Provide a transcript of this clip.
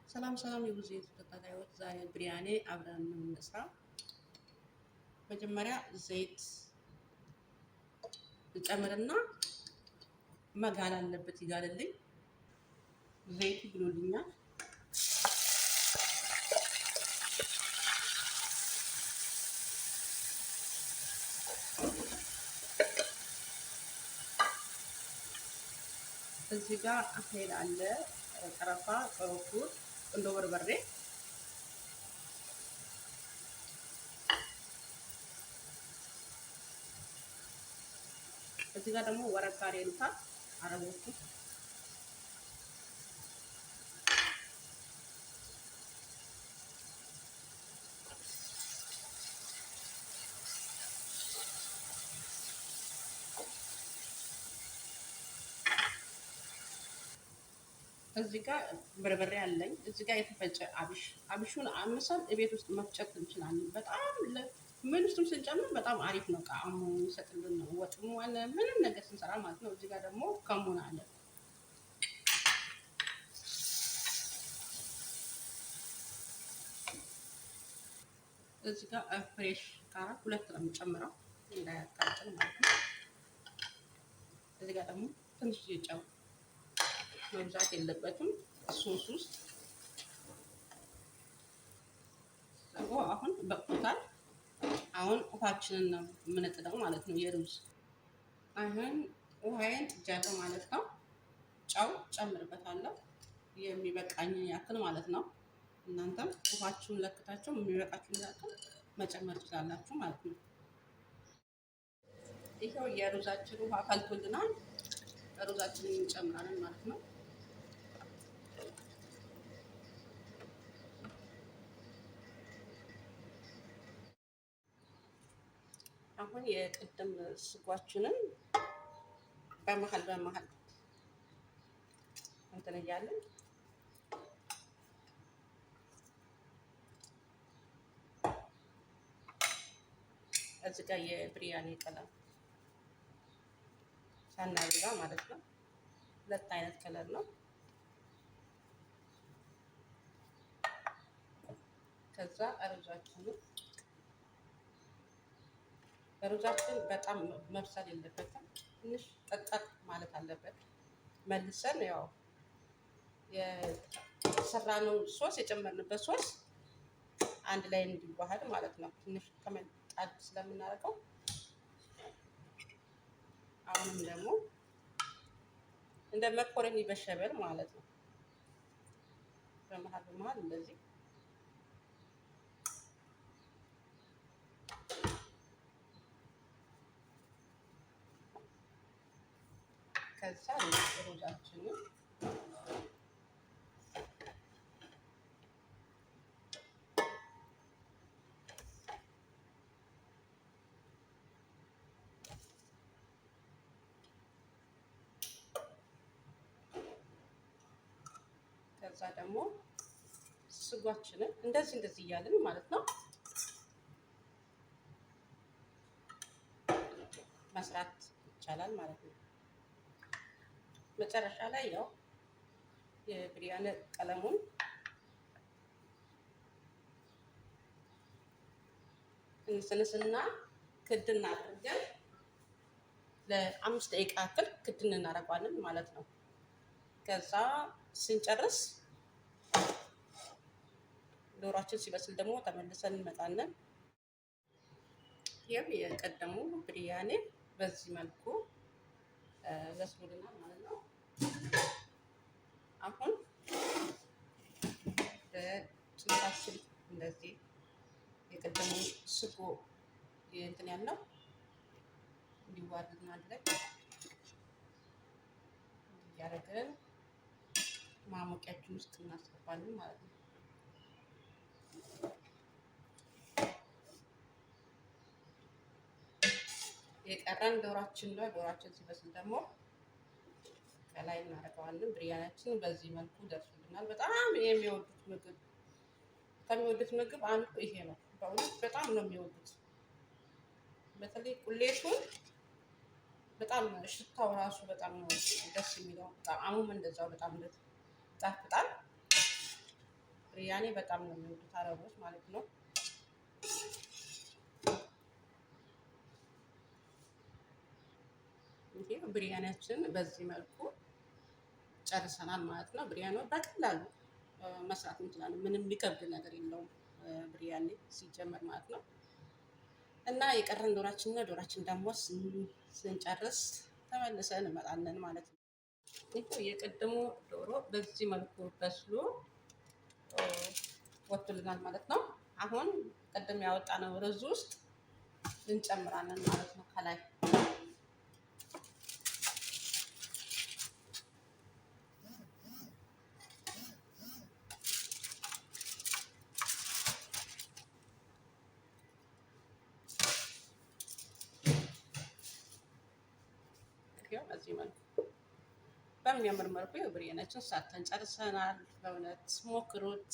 ሰላም ሰላም የብዙ ተከታታዮች፣ ዛሬ ብሪያኔ አብረን እንስራ። መጀመሪያ ዘይት እንጨምርና መጋል አለበት። ይጋልልኝ። ዘይቱ ግሎልኛል። እዚህ ጋር አሄል አለ፣ ቀረፋ፣ ቅርንፉድ፣ ቁንዶ በርበሬ፣ እዚህ ጋር ደግሞ ወረቃሪ ይሉታል አረቦቹ። እዚህ ጋር በርበሬ አለኝ። እዚህ ጋር የተፈጨ አብሹን አምሰን ቤት ውስጥ መፍጨት እንችላለን። በጣም ምን ውስጥም ስንጨምር በጣም አሪፍ ነው። ጣዕሙ ይሰጥልን ነው። ወጥሙ አለ ምንም ነገር ስንሰራ ማለት ነው። እዚህ ጋር ደግሞ ከሙን አለ። እዚህ ጋር ፍሬሽ ቃራ ሁለት ነው የምጨምረው እንዳያቃጥል ማለት ነው። እዚህ ጋር ደግሞ ትንሽ ጨው መብዛት የለበትም። ሶስ ውስጥ አሁን በቅቶታል። አሁን ውሃችንን ነው የምንጥደው ማለት ነው። የሩዝ አሁን ውሃዬን ጥጃለሁ ማለት ነው። ጨው ጨምርበታለሁ የሚበቃኝን ያክል ማለት ነው። እናንተም ውሃችሁን ለክታችሁ የሚበቃችሁን ያክል መጨመር ትችላላችሁ ማለት ነው። ይኸው የሩዛችን ውሃ ፈልቶልናል። ሩዛችንን እንጨምራለን ማለት ነው። አሁን የቅድም ስጓችንን በመሀል እንትን እያለን እዚህ ጋር የብሪያኔ ቀለም ሳናበዛ ማለት ነው። ሁለት አይነት ከለር ነው። ከዛ ሩዛችን በጣም መብሰል የለበትም። ትንሽ ጠጠር ማለት አለበት። መልሰን ያው የሰራነው ሶስ የጨመርንበት ሶስ አንድ ላይ እንዲዋሃድ ማለት ነው። ትንሽ ከመጣድ ስለምናደርገው አሁንም ደግሞ እንደ መኮረኒ በሸበል ማለት ነው። በመሀል እንደዚህ ከዛ ሩዛችንን ከዛ ደግሞ ስጓችንን እንደዚህ እያልን ማለት ነው መስራት ይቻላል ማለት ነው። መጨረሻ ላይ ያው የብሪያኔ ቀለሙን እንስንስና ክድና አድርገን ለ5 ደቂቃ ያክል ክድን እናደርገዋለን ማለት ነው። ከዛ ስንጨርስ ዶሯችን ሲበስል ደግሞ ተመልሰን እንመጣለን። ይሄው የቀደሙ ብሪያኔ በዚህ መልኩ በስሎልናል ማለት ነው። አሁን በጭልፋችን እንደዚህ የቀደሙ ስጎ እንትን ያለው እንዲዋረድ ማድረግ እያደረግን ማሞቂያችን ውስጥ እናስገባለን ማለት ነው። የቀረን ዶሯችን ነው። ዶሯችን ሲበስል ደግሞ ከላይ እናደርገዋለን። ብሪያኒያችን በዚህ መልኩ ደርሶልናል። በጣም ከሚወዱት ምግብ አንዱ ይሄ ነው። በእውነት በጣም ነው የሚወዱት። በተለይ ቁሌቱን በጣም ሽታው ራሱ በጣም ነው ደስ የሚለው። ጣዕሙም እንደዛው በጣም ይጣፍጣል። ብሪያኔ በጣም ነው የሚወዱት አረቦች ማለት ነው። ይሄ ብሪያኒያችን በዚህ መልኩ ጨርሰናል ማለት ነው። ብሪያኒ በቀላሉ መስራት እንችላለን። ምንም የሚከብድ ነገር የለውም ብሪያኒ ሲጀመር ማለት ነው። እና የቀረን ዶራችን ነው። ዶራችን ደግሞ ስንጨርስ ተመልሰን እንመጣለን ማለት ነው። ይሄ የቅድሙ ዶሮ በዚህ መልኩ በስሎ ወጥቶልናል ማለት ነው። አሁን ቅድም ያወጣነው ሩዝ ውስጥ እንጨምራለን ማለት ነው ከላይ በዚህ መልኩ በሚያምር መልኩ የብሪያኒያችን ሰርተን ጨርሰናል። በእውነት ሞክሩት።